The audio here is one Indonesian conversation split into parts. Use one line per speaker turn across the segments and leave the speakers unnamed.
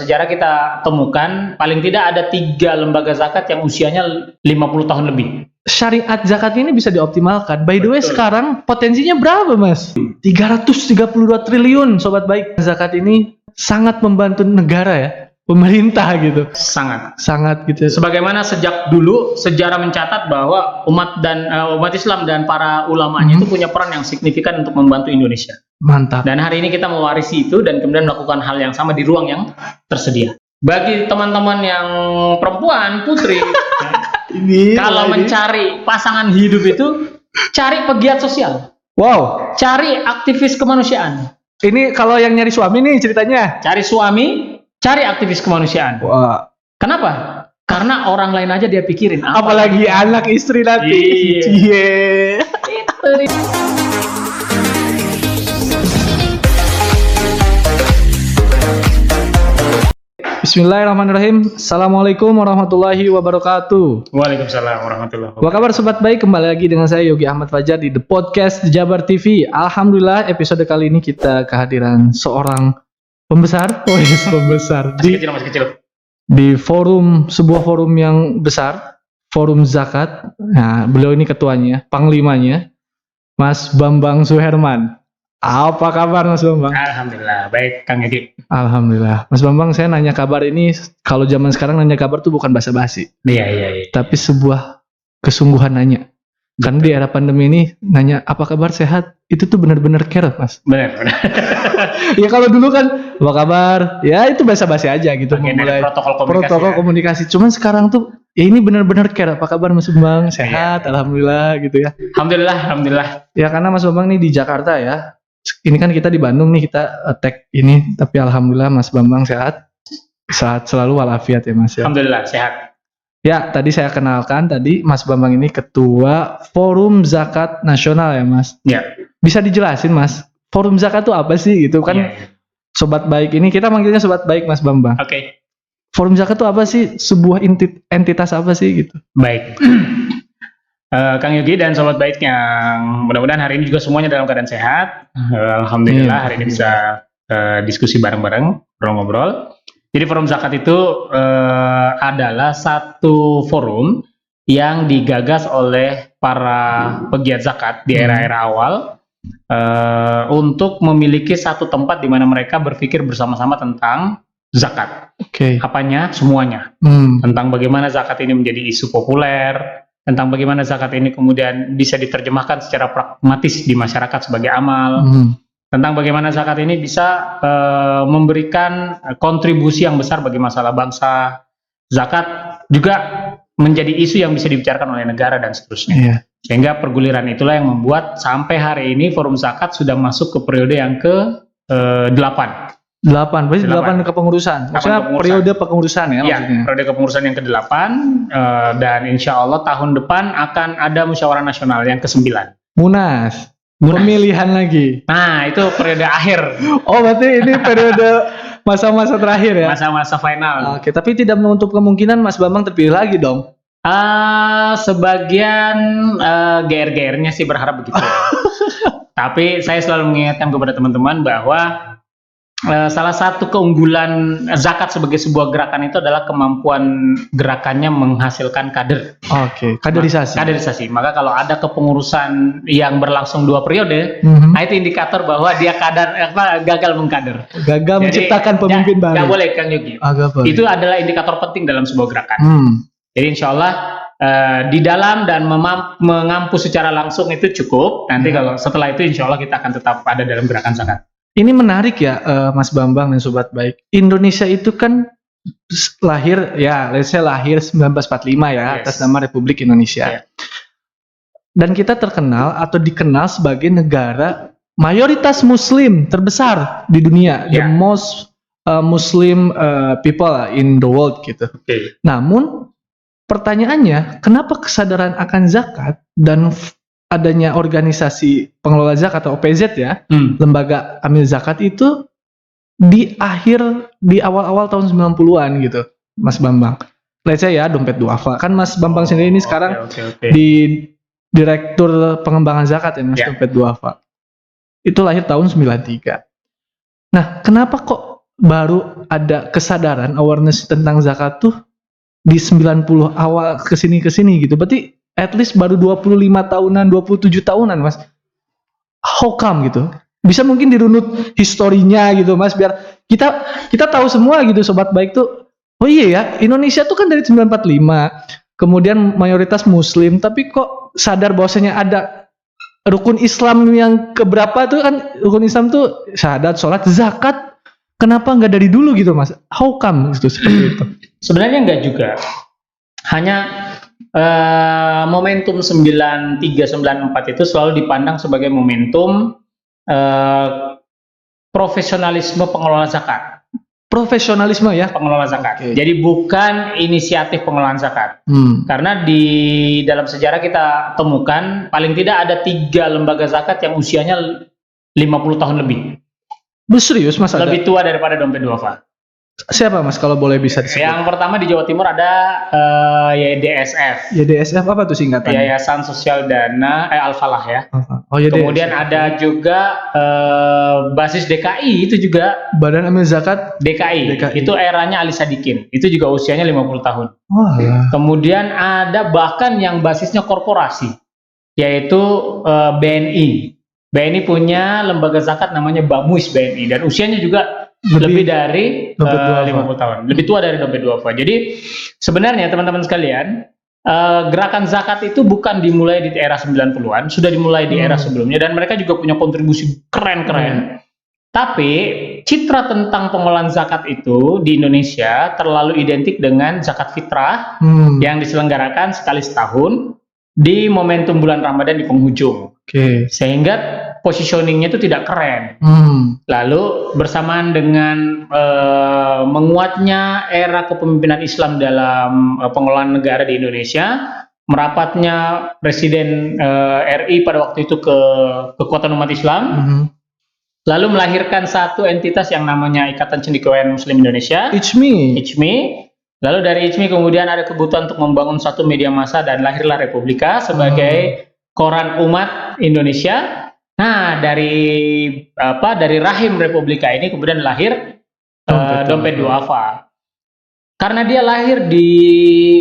Sejarah kita temukan paling tidak ada 3 lembaga zakat yang usianya 50 tahun lebih.
Syariat zakat ini bisa dioptimalkan. By the way,
Betul.
sekarang potensinya berapa, Mas? 332 triliun, sobat baik. Zakat ini sangat membantu negara ya, pemerintah gitu. Sangat gitu.
Sebagaimana sejak dulu sejarah mencatat bahwa umat Islam dan para ulamanya itu punya peran yang signifikan untuk membantu Indonesia.
Mantap.
Dan hari ini kita mewarisi itu dan kemudian melakukan hal yang sama di ruang yang tersedia. Bagi teman-teman yang perempuan, putri, kalau mencari pasangan hidup itu, cari pegiat sosial.
Wow.
Cari aktivis kemanusiaan.
Ini kalau yang nyari suami nih ceritanya.
Cari suami, cari aktivis kemanusiaan.
Wah.
Kenapa? Karena orang lain aja dia pikirin.
Apalagi anak istri nanti.
Iya. Itu.
Bismillahirrahmanirrahim. Assalamualaikum warahmatullahi wabarakatuh.
Waalaikumsalam warahmatullahi wabarakatuh.
Apa kabar sobat baik? Kembali lagi dengan saya Yogi Ahmad Fajar di The Podcast Jabar TV. Alhamdulillah episode kali ini kita kehadiran seorang pembesar, pembesar
Masih kecil.
Di sebuah forum yang besar, Forum Zakat. Nah, beliau ini ketuanya, panglimanya, Mas Bambang Suherman. Apa kabar Mas Bambang?
Alhamdulillah, baik Kang Yogi.
Alhamdulillah. Mas Bambang, saya nanya kabar ini, kalau zaman sekarang nanya kabar tuh bukan basa-basi.
Iya.
Tapi sebuah kesungguhan nanya. Karena di era pandemi ini, nanya apa kabar sehat, itu tuh benar-benar care, Mas.
Benar.
Ya kalau dulu kan, apa kabar? Ya itu basa-basi aja gitu.
Memulai
protokol komunikasi. Cuman sekarang tuh, ya ini benar-benar care. Apa kabar Mas Bambang? Sehat, alhamdulillah gitu ya.
Alhamdulillah.
Ya karena Mas Bambang nih di Jakarta ya. Ini kan kita di Bandung nih, kita tag ini, tapi alhamdulillah Mas Bambang sehat selalu walafiat ya Mas ya.
Alhamdulillah sehat.
Ya tadi saya kenalkan tadi Mas Bambang ini ketua Forum Zakat Nasional ya Mas.
Ya.
Bisa dijelasin Mas, Forum Zakat itu apa sih gitu kan?
Ya.
Sobat baik ini kita manggilnya sobat baik Mas Bambang.
Oke.
Forum Zakat itu apa sih? Sebuah entitas apa sih gitu?
Baik. Kang Yogi dan sobat baik yang mudah-mudahan hari ini juga semuanya dalam keadaan sehat. Alhamdulillah hari ini bisa diskusi bareng-bareng, ngobrol-ngobrol. Jadi Forum Zakat itu adalah satu forum yang digagas oleh para pegiat zakat di era-era awal untuk memiliki satu tempat di mana mereka berpikir bersama-sama tentang zakat.
Oke.
Apanya? Semuanya. Tentang bagaimana zakat ini menjadi isu populer, tentang bagaimana zakat ini kemudian bisa diterjemahkan secara pragmatis di masyarakat sebagai amal, tentang bagaimana zakat ini bisa memberikan kontribusi yang besar bagi masalah bangsa. Zakat juga menjadi isu yang bisa dibicarakan oleh negara dan seterusnya.
Iya.
Sehingga perguliran itulah yang membuat sampai hari ini Forum Zakat sudah masuk ke periode yang ke-8.
8, berarti 8 kepengurusan. Maksudnya periode kepengurusan ya maksudnya.
Periode kepengurusan yang ke-8 dan insya Allah tahun depan akan ada musyawarah nasional yang ke-9.
Munas. Pemilihan lagi.
Nah, itu periode akhir.
Oh, berarti ini periode masa-masa terakhir ya?
Masa-masa final.
Oke, tapi tidak menutup kemungkinan Mas Bambang terpilih lagi dong?
Sebagian GR-GR-nya sih berharap begitu. Tapi saya selalu mengingatkan kepada teman-teman bahwa salah satu keunggulan zakat sebagai sebuah gerakan itu adalah kemampuan gerakannya menghasilkan kader.
Oke, kaderisasi.
Maka kalau ada kepengurusan yang berlangsung 2 periode, nah itu indikator bahwa dia gagal mengkader.
Gagal menciptakan pemimpin baru.
Nggak boleh Kang Yogi. Itu adalah indikator penting dalam sebuah gerakan. Jadi insya Allah di dalam dan mengampu secara langsung itu cukup. Nanti kalau setelah itu insya Allah kita akan tetap ada dalam gerakan zakat.
Ini menarik ya Mas Bambang dan Sobat Baik. Indonesia itu kan lahir 1945 ya, atas nama Republik Indonesia. Dan kita terkenal atau dikenal sebagai negara mayoritas Muslim terbesar di dunia, the most Muslim people in the world gitu. Namun pertanyaannya, kenapa kesadaran akan zakat dan adanya organisasi pengelola zakat atau OPZ ya, lembaga amil zakat itu di awal-awal tahun 90-an gitu, Mas Bambang. Let's say ya, dompet duafa. Kan Mas Bambang sendiri ini sekarang di Direktur Pengembangan Zakat ya, Mas, dompet duafa. Itu lahir tahun 93. Nah, kenapa kok baru ada kesadaran awareness tentang zakat tuh di 90 awal kesini gitu. Berarti at least baru 25 tahunan, 27 tahunan, Mas. How come gitu? Bisa mungkin dirunut historinya gitu, Mas, biar kita tahu semua gitu, sobat baik tuh. Oh iya ya, Indonesia tuh kan dari 945, kemudian mayoritas Muslim, tapi kok sadar bahwasanya ada rukun Islam yang keberapa tuh kan, rukun Islam tuh syahadat, sholat, zakat. Kenapa nggak dari dulu gitu, Mas? How come gitu seperti itu?
Sebenarnya nggak juga. Hanya momentum 93-94 itu selalu dipandang sebagai momentum profesionalisme pengelola zakat.
Profesionalisme ya?
Pengelola zakat.
Okay.
Jadi bukan inisiatif pengelolaan zakat. Karena di dalam sejarah kita temukan paling tidak ada 3 lembaga zakat yang usianya 50 tahun lebih.
Serius, Mas?
Lebih tua daripada dompet duafa.
Siapa, Mas, kalau boleh bisa disebut?
Yang pertama di Jawa Timur ada YDSF.
YDSF apa tuh singkatannya?
Yayasan Sosial Dana Al-Falah ya.
Oh, YDSF.
Kemudian ada juga basis DKI, itu juga
Badan Amil Zakat
DKI. Itu eranya Ali Sadikin. Itu juga usianya 50 tahun.
Oh, ya.
Kemudian ada bahkan yang basisnya korporasi, yaitu BNI. BNI punya lembaga zakat namanya Bamuis BNI, dan usianya juga lebih dari 50 tahun, lebih tua dari dompet duafa. Jadi sebenarnya teman-teman sekalian, gerakan zakat itu bukan dimulai di era 90-an, sudah dimulai di era sebelumnya, dan mereka juga punya kontribusi keren-keren. Tapi citra tentang pengelolaan zakat itu di Indonesia terlalu identik dengan zakat fitrah yang diselenggarakan sekali setahun di momentum bulan Ramadan di penghujung. Sehingga positioningnya itu tidak keren. Lalu bersamaan dengan menguatnya era kepemimpinan Islam dalam pengelolaan negara di Indonesia, merapatnya Presiden RI pada waktu itu ke kekuatan umat Islam, lalu melahirkan satu entitas yang namanya Ikatan Cendekiawan Muslim Indonesia, ICMI. Lalu dari ICMI kemudian ada kebutuhan untuk membangun satu media massa, dan lahirlah Republika sebagai koran umat Indonesia. Nah, dari rahim Republika ini kemudian lahir dompet duafa. Karena dia lahir di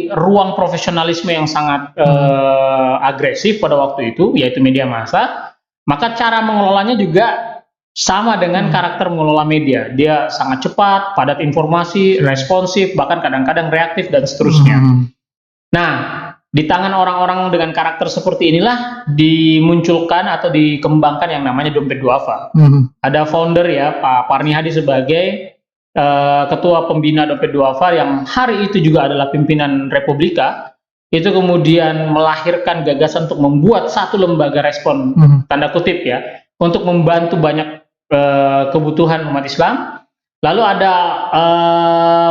ruang profesionalisme yang sangat agresif pada waktu itu, yaitu media massa, maka cara mengelolanya juga sama dengan karakter mengelola media. Dia sangat cepat, padat informasi, responsif, bahkan kadang-kadang reaktif dan seterusnya. Nah, di tangan orang-orang dengan karakter seperti inilah dimunculkan atau dikembangkan yang namanya dompet duafa. Ada founder ya, Pak Parni Hadi sebagai ketua pembina dompet duafa yang hari itu juga adalah pimpinan Republika. Itu kemudian melahirkan gagasan untuk membuat satu lembaga respon, tanda kutip ya, untuk membantu banyak kebutuhan umat Islam. Lalu ada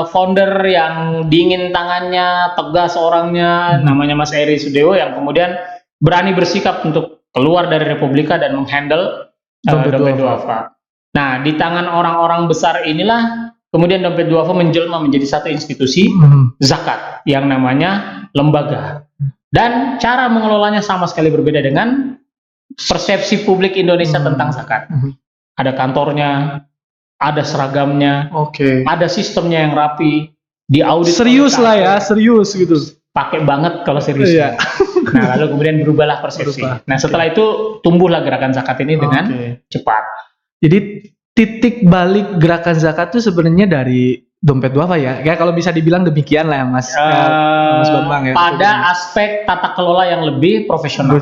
founder yang dingin tangannya, tegas orangnya, namanya Mas Eri Sudewo, yang kemudian berani bersikap untuk keluar dari Republika dan menghandle dompet duafa. Nah, di tangan orang-orang besar inilah kemudian dompet duafa menjelma menjadi satu institusi zakat yang namanya lembaga. Dan cara mengelolanya sama sekali berbeda dengan persepsi publik Indonesia tentang zakat. Ada kantornya, ada seragamnya, ada sistemnya yang rapi, diaudit.
Serius lah ya, serius gitu.
Pakai banget kalau serius. Nah, lalu kemudian berubahlah persepsi. Nah, setelah itu tumbuhlah gerakan zakat ini dengan cepat.
Jadi titik balik gerakan zakat itu sebenarnya dari dompet duafa ya. Kayak kalau bisa dibilang demikian lah ya, Mas. Mas Bambang ya.
Pada aspek tata kelola yang lebih profesional.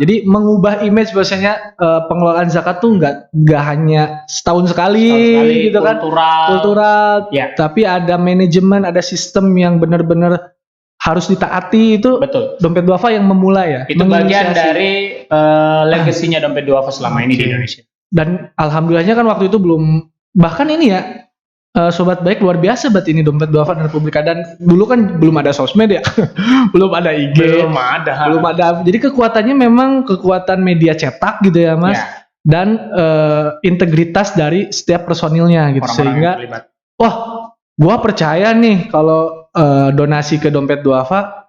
Jadi mengubah image bahwasanya pengelolaan zakat tuh nggak hanya setahun sekali gitu kan. Kultural. Ya. Tapi ada manajemen, ada sistem yang benar-benar harus ditaati itu.
Betul.
Dompet duafa yang memulai ya.
Itu bagian dari legasinya dompet duafa selama ini di Indonesia. Dan
alhamdulillahnya kan waktu itu belum, bahkan ini ya, sobat baik luar biasa buat ini dompet duafa dan Republika, dan dulu kan belum ada sosmed ya. belum ada IG, belum ada. Jadi kekuatannya memang kekuatan media cetak gitu ya, Mas. Dan integritas dari setiap personilnya gitu. Sehingga gua percaya nih kalau donasi ke dompet duafa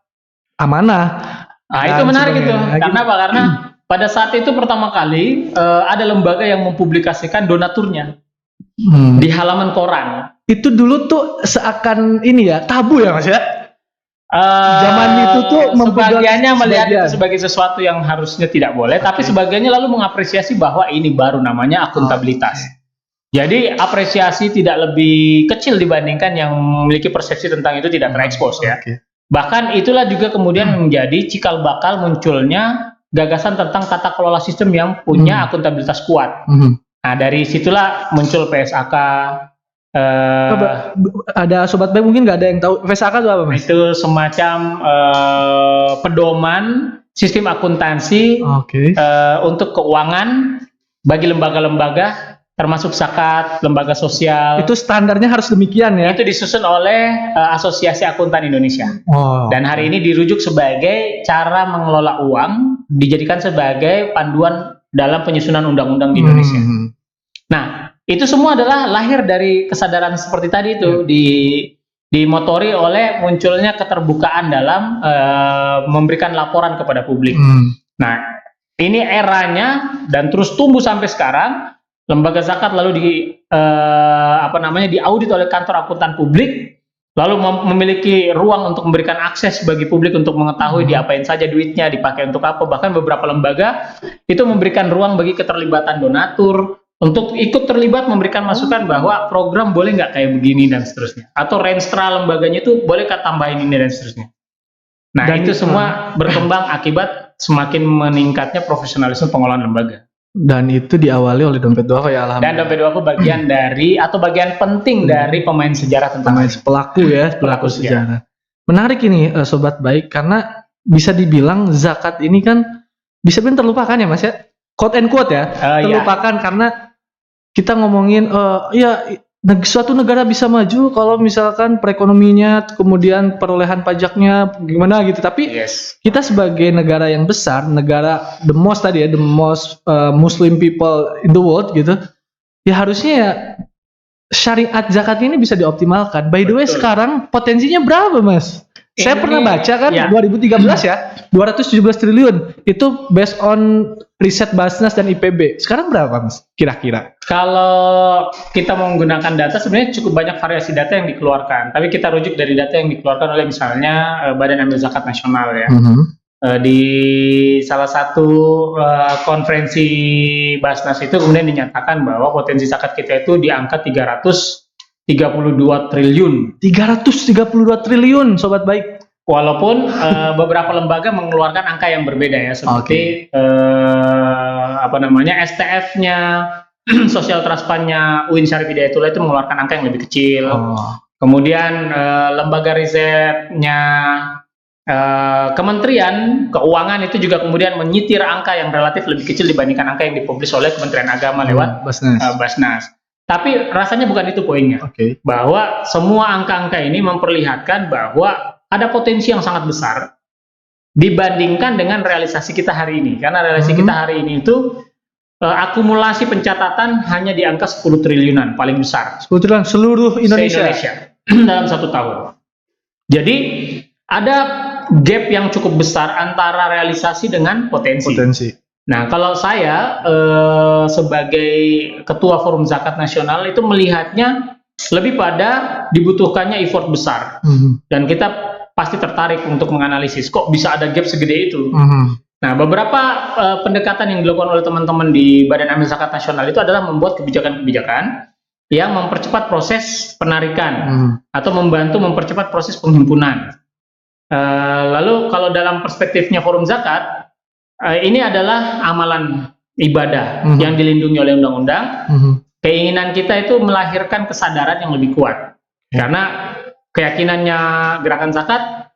amanah.
Nah, itu menarik itu. Karena apa? Karena pada saat itu pertama kali ada lembaga yang mempublikasikan donaturnya. di halaman koran.
Itu dulu tuh seakan ini ya tabu ya Mas ya. Zaman itu tuh
sebagiannya melihat itu sebagai sesuatu yang harusnya tidak boleh, tapi sebagiannya lalu mengapresiasi bahwa ini baru namanya akuntabilitas. Jadi apresiasi tidak lebih kecil dibandingkan yang memiliki persepsi tentang itu tidak terekspos ya. Bahkan itulah juga kemudian menjadi cikal bakal munculnya gagasan tentang tata kelola sistem yang punya akuntabilitas kuat. Nah dari situlah muncul PSAK.
Ada sobat baik mungkin nggak ada yang tahu PSAK itu apa Mas?
Itu semacam pedoman sistem akuntansi untuk keuangan bagi lembaga-lembaga termasuk zakat, lembaga sosial.
Itu standarnya harus demikian ya?
Itu disusun oleh Asosiasi Akuntan Indonesia. Dan hari ini dirujuk sebagai cara mengelola uang, dijadikan sebagai panduan dalam penyusunan undang-undang di Indonesia. Nah, itu semua adalah lahir dari kesadaran seperti tadi itu, dimotori oleh munculnya keterbukaan dalam memberikan laporan kepada publik. Nah, ini eranya dan terus tumbuh sampai sekarang. Lembaga zakat lalu diaudit oleh kantor akuntan publik, lalu memiliki ruang untuk memberikan akses bagi publik untuk mengetahui diapain saja duitnya, dipakai untuk apa. Bahkan beberapa lembaga itu memberikan ruang bagi keterlibatan donatur untuk ikut terlibat memberikan masukan bahwa program boleh nggak kayak begini dan seterusnya, atau renstra lembaganya itu boleh nggak tambahin ini dan seterusnya. Nah dan itu semua berkembang akibat semakin meningkatnya profesionalisme pengelolaan lembaga.
Dan itu diawali oleh Dompet Duafa ya, alhamdulillah.
Dan Dompet Duafa bagian dari atau bagian penting dari pemain sejarah tentang
pelaku sejarah. Menarik ini sobat baik, karena bisa dibilang zakat ini kan bisa pun terlupakan ya Mas ya, quote and quote ya, terlupakan karena kita ngomongin suatu negara bisa maju kalau misalkan perekonominya, kemudian perolehan pajaknya gimana gitu. Tapi kita sebagai negara yang besar, negara the most Muslim people in the world gitu, ya harusnya ya syariat zakat ini bisa dioptimalkan. By the way, sekarang potensinya berapa Mas? Saya pernah baca kan 2013 ya, 217 triliun itu based on riset Basnas dan IPB. Sekarang berapa Mas kira-kira?
Kalau kita menggunakan data, sebenarnya cukup banyak variasi data yang dikeluarkan. Tapi kita rujuk dari data yang dikeluarkan oleh misalnya Badan Amil Zakat Nasional ya. Di salah satu konferensi Basnas itu kemudian dinyatakan bahwa potensi zakat kita itu di angka 332 triliun. 332 triliun, sobat baik. Walaupun beberapa lembaga mengeluarkan angka yang berbeda ya, seperti STF-nya, Sosial Transpannya, UIN Syarif Hidayatullah itu mengeluarkan angka yang lebih kecil. Kemudian lembaga risetnya Kementerian Keuangan itu juga kemudian menyitir angka yang relatif lebih kecil dibandingkan angka yang dipublis oleh Kementerian Agama lewat Basnas. Tapi rasanya bukan itu poinnya, bahwa semua angka-angka ini memperlihatkan bahwa ada potensi yang sangat besar dibandingkan dengan realisasi kita hari ini. Karena realisasi kita hari ini itu akumulasi pencatatan hanya di angka 10 triliunan paling besar. 10 triliun seluruh Indonesia dalam 1 tahun. Jadi ada gap yang cukup besar antara realisasi dengan potensi. Nah, kalau saya sebagai Ketua Forum Zakat Nasional itu melihatnya lebih pada dibutuhkannya effort besar. Dan kita pasti tertarik untuk menganalisis kok bisa ada gap segede itu. Nah, beberapa pendekatan yang dilakukan oleh teman-teman di Badan Amil Zakat Nasional itu adalah membuat kebijakan-kebijakan yang mempercepat proses penarikan atau membantu mempercepat proses penghimpunan. Lalu kalau dalam perspektifnya Forum Zakat, ini adalah amalan ibadah yang dilindungi oleh undang-undang. Keinginan kita itu melahirkan kesadaran yang lebih kuat. Karena keyakinannya gerakan zakat,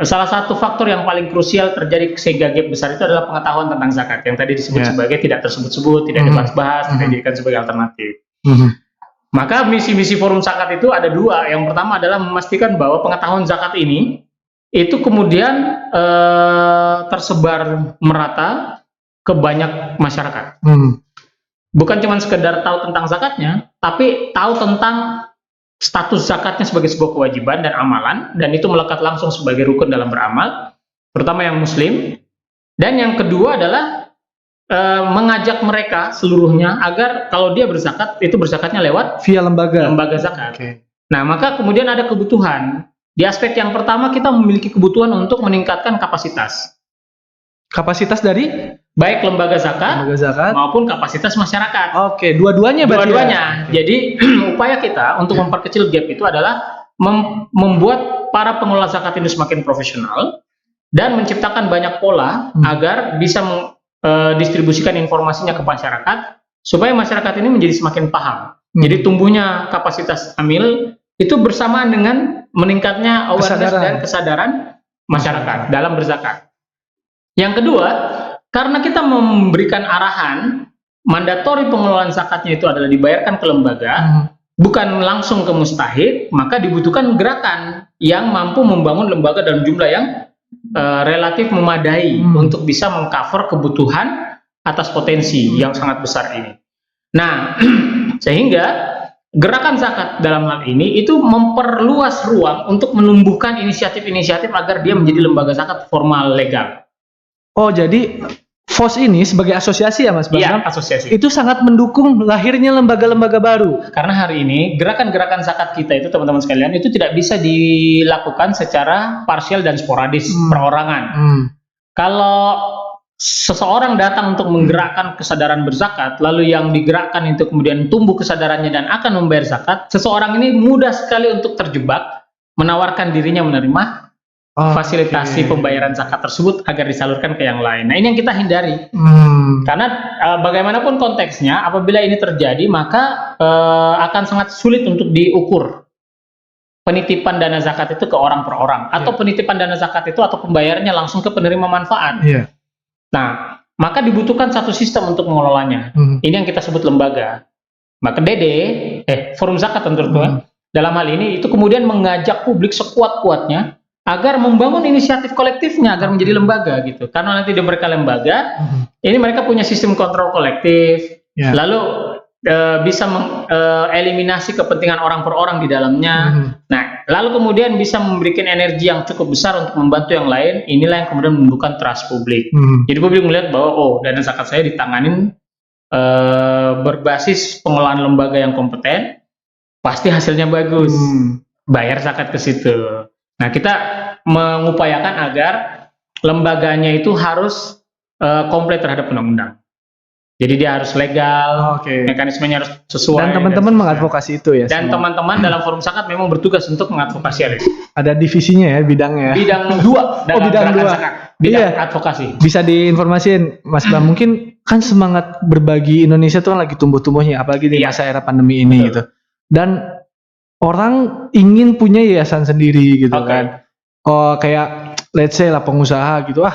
salah satu faktor yang paling krusial terjadi sehingga gap besar itu adalah pengetahuan tentang zakat, yang tadi disebut sebagai tidak tersebut-sebut, tidak dibahas-bahas, tidak dijadikan sebagai alternatif. Maka misi-misi Forum Zakat itu ada 2. Yang pertama adalah memastikan bahwa pengetahuan zakat ini itu kemudian tersebar merata ke banyak masyarakat. Bukan cuma sekedar tahu tentang zakatnya, tapi tahu tentang status zakatnya sebagai sebuah kewajiban dan amalan, dan itu melekat langsung sebagai rukun dalam beramal, terutama yang Muslim. Dan yang kedua adalah mengajak mereka seluruhnya agar kalau dia berzakat itu berzakatnya lewat
via lembaga
zakat.
Okay.
Nah, maka kemudian ada kebutuhan. Di aspek yang pertama kita memiliki kebutuhan untuk meningkatkan kapasitas.
Kapasitas dari
baik lembaga zakat maupun kapasitas masyarakat.
Oke, dua-duanya berarti.
Dua-duanya. Jadi upaya kita untuk memperkecil gap itu adalah membuat para pengelola zakat ini semakin profesional dan menciptakan banyak pola agar bisa distribusikan informasinya ke masyarakat supaya masyarakat ini menjadi semakin paham. Jadi tumbuhnya kapasitas amil itu bersamaan dengan meningkatnya awareness dan kesadaran masyarakat dalam berzakat. Yang kedua, karena kita memberikan arahan mandatori pengelolaan zakatnya itu adalah dibayarkan ke lembaga, bukan langsung ke mustahik, maka dibutuhkan gerakan yang mampu membangun lembaga dalam jumlah yang relatif memadai untuk bisa mengcover kebutuhan atas potensi yang sangat besar ini. Nah, sehingga gerakan zakat dalam hal ini itu memperluas ruang untuk menumbuhkan inisiatif-inisiatif agar dia menjadi lembaga zakat formal legal.
Oh, jadi FOS ini sebagai asosiasi ya Mas Bambang?
Iya, asosiasi.
Itu sangat mendukung lahirnya lembaga-lembaga baru.
Karena hari ini gerakan-gerakan zakat kita itu teman-teman sekalian itu tidak bisa dilakukan secara parsial dan sporadis perorangan. Kalau seseorang datang untuk menggerakkan kesadaran berzakat, lalu yang digerakkan itu kemudian tumbuh kesadarannya dan akan membayar zakat, seseorang ini mudah sekali untuk terjebak menawarkan dirinya menerima fasilitasi pembayaran zakat tersebut agar disalurkan ke yang lain. Nah, ini yang kita hindari. Karena bagaimanapun konteksnya, apabila ini terjadi, maka akan sangat sulit untuk diukur penitipan dana zakat itu ke orang per orang, atau penitipan dana zakat itu atau pembayarannya langsung ke penerima manfaat. Nah, maka dibutuhkan satu sistem untuk mengelolanya. Ini yang kita sebut lembaga. Maka Forum Zakat tentu dalam hal ini itu kemudian mengajak publik sekuat-kuatnya agar membangun inisiatif kolektifnya agar menjadi lembaga gitu. Karena nanti di mereka lembaga, ini mereka punya sistem kontrol kolektif, lalu bisa mengeliminasi kepentingan orang per orang di dalamnya. Nah, lalu kemudian bisa memberikan energi yang cukup besar untuk membantu yang lain. Inilah yang kemudian menumbuhkan trust publik. Jadi publik melihat bahwa dana zakat saya ditanganin berbasis pengelolaan lembaga yang kompeten, pasti hasilnya bagus. Bayar zakat ke situ. Nah, kita mengupayakan agar lembaganya itu harus komplit terhadap undang-undang. Jadi dia harus legal, mekanismenya harus sesuai.
Dan teman-teman mengadvokasi itu ya.
Dan teman-teman dalam forum zakat memang bertugas untuk mengadvokasi hal itu.
Ada divisinya ya bidangnya.
Bidang 2 dalam
bidang 2.
Zakat. Bidang advokasi.
Bisa diinformasiin Mas Bam, mungkin kan semangat berbagi Indonesia tuh kan lagi tumbuh-tumbuhnya, apalagi di masa era pandemi ini gitu. Dan orang ingin punya yayasan sendiri gitu kan. Oh, kayak let's say lah pengusaha gitu,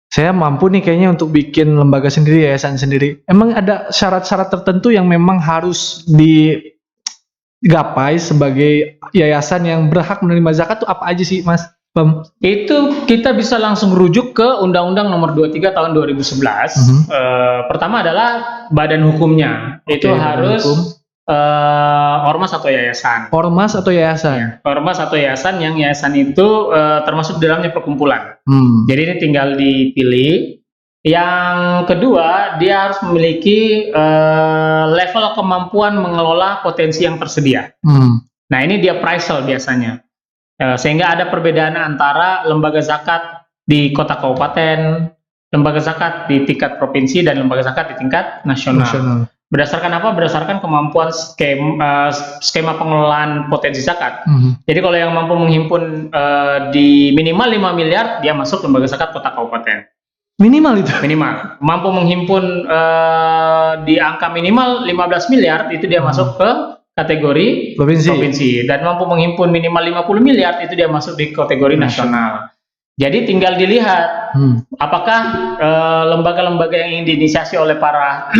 saya mampu nih kayaknya untuk bikin lembaga sendiri, yayasan sendiri. Emang ada syarat-syarat tertentu yang memang harus digapai sebagai yayasan yang berhak menerima zakat tuh apa aja sih Mas Bam?
Itu kita bisa langsung rujuk ke Undang-Undang Nomor 23 tahun 2011. Pertama adalah badan hukumnya. Itu harus ormas atau yayasan.
Ormas atau yayasan?
Ormas atau yayasan yang yayasan itu termasuk di dalamnya perkumpulan. Jadi ini tinggal dipilih. Yang kedua, dia harus memiliki level kemampuan mengelola potensi yang tersedia. Nah, ini dia appraisal biasanya. Sehingga ada perbedaan antara lembaga zakat di kota kabupaten, lembaga zakat di tingkat provinsi, dan lembaga zakat di tingkat nasional. Berdasarkan apa? Berdasarkan kemampuan skema pengelolaan potensi zakat. Jadi kalau yang mampu menghimpun di minimal 5 miliar, dia masuk lembaga zakat kota kabupaten.
Minimal itu?
Minimal. Mampu menghimpun di angka minimal 15 miliar, itu dia masuk ke kategori provinsi. Dan mampu menghimpun minimal 50 miliar, itu dia masuk di kategori nasional. Jadi tinggal dilihat apakah lembaga-lembaga yang ingin diinisiasi oleh para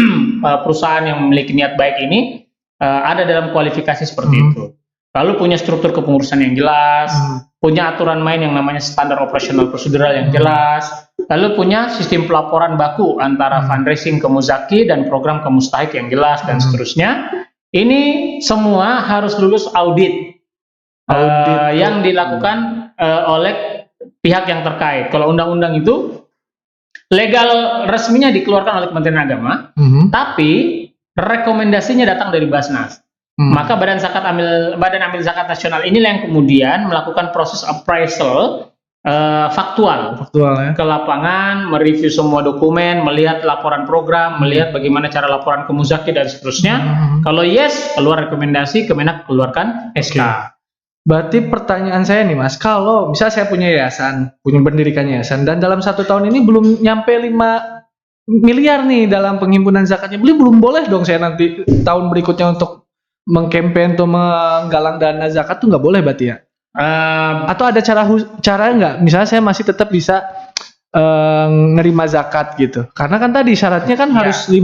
perusahaan yang memiliki niat baik ini ada dalam kualifikasi seperti itu. Lalu punya struktur kepengurusan yang jelas, punya aturan main yang namanya standar operasional prosedural yang jelas, lalu punya sistem pelaporan baku antara fundraising ke muzaki dan program ke mustahik yang jelas dan seterusnya. Ini semua harus lulus audit yang dilakukan oleh pihak yang terkait. Kalau undang-undang itu Legal resminya dikeluarkan oleh Kementerian Agama, tapi rekomendasinya datang dari Basnas. Maka Badan Amil Zakat Nasional inilah yang kemudian melakukan proses appraisal faktual
ya.
Ke lapangan, mereview semua dokumen, melihat laporan program, melihat bagaimana cara laporan ke Muzaki dan seterusnya. Kalau yes, keluar rekomendasi, Kemenak keluarkan SK.
Berarti pertanyaan saya nih Mas, kalau misalnya saya punya yayasan, punya mendirikan yayasan, dan dalam 1 tahun ini belum nyampe 5 miliar nih dalam penghimpunan zakatnya, belum boleh dong saya nanti tahun berikutnya untuk mengkampen atau menggalang dana zakat tuh nggak boleh berarti ya? Atau ada cara nggak? Misalnya saya masih tetap bisa nerima zakat gitu. Karena kan tadi syaratnya kan harus 5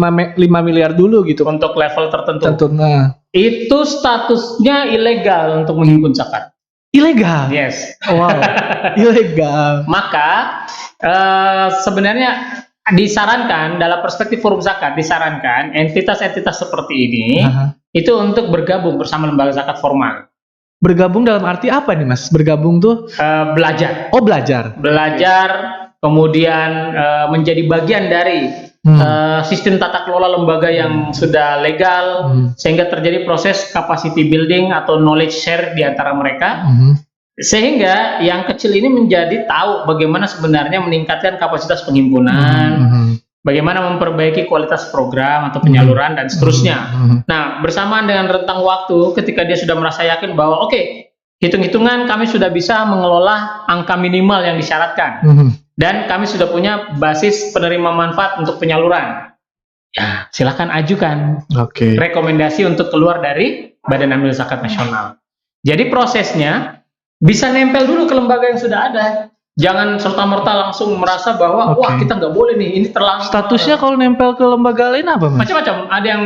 miliar dulu gitu.
Untuk level tertentu.
Nah.
Itu statusnya ilegal untuk menghimpun zakat.
Ilegal?
Yes.
Wow. Ilegal.
Maka sebenarnya disarankan dalam perspektif forum zakat, disarankan entitas-entitas seperti ini itu untuk bergabung bersama lembaga zakat formal.
Bergabung dalam arti apa nih Mas? Bergabung tuh?
Belajar.
Oh belajar.
Belajar, kemudian menjadi bagian dari sistem tata kelola lembaga yang sudah legal, sehingga terjadi proses capacity building atau knowledge share di antara mereka, sehingga yang kecil ini menjadi tahu bagaimana sebenarnya meningkatkan kapasitas penghimpunan, bagaimana memperbaiki kualitas program atau penyaluran dan seterusnya. Nah, bersamaan dengan rentang waktu ketika dia sudah merasa yakin bahwa oke, hitung-hitungan kami sudah bisa mengelola angka minimal yang disyaratkan. Dan kami sudah punya basis penerima manfaat untuk penyaluran. Ya, silakan ajukan rekomendasi untuk keluar dari Badan Amil Zakat Nasional. Jadi prosesnya bisa nempel dulu ke lembaga yang sudah ada. Jangan serta-merta langsung merasa bahwa wah kita nggak boleh nih, ini terlalu.
Statusnya kalau nempel ke lembaga lain apa Mas?
Macam-macam. Ada yang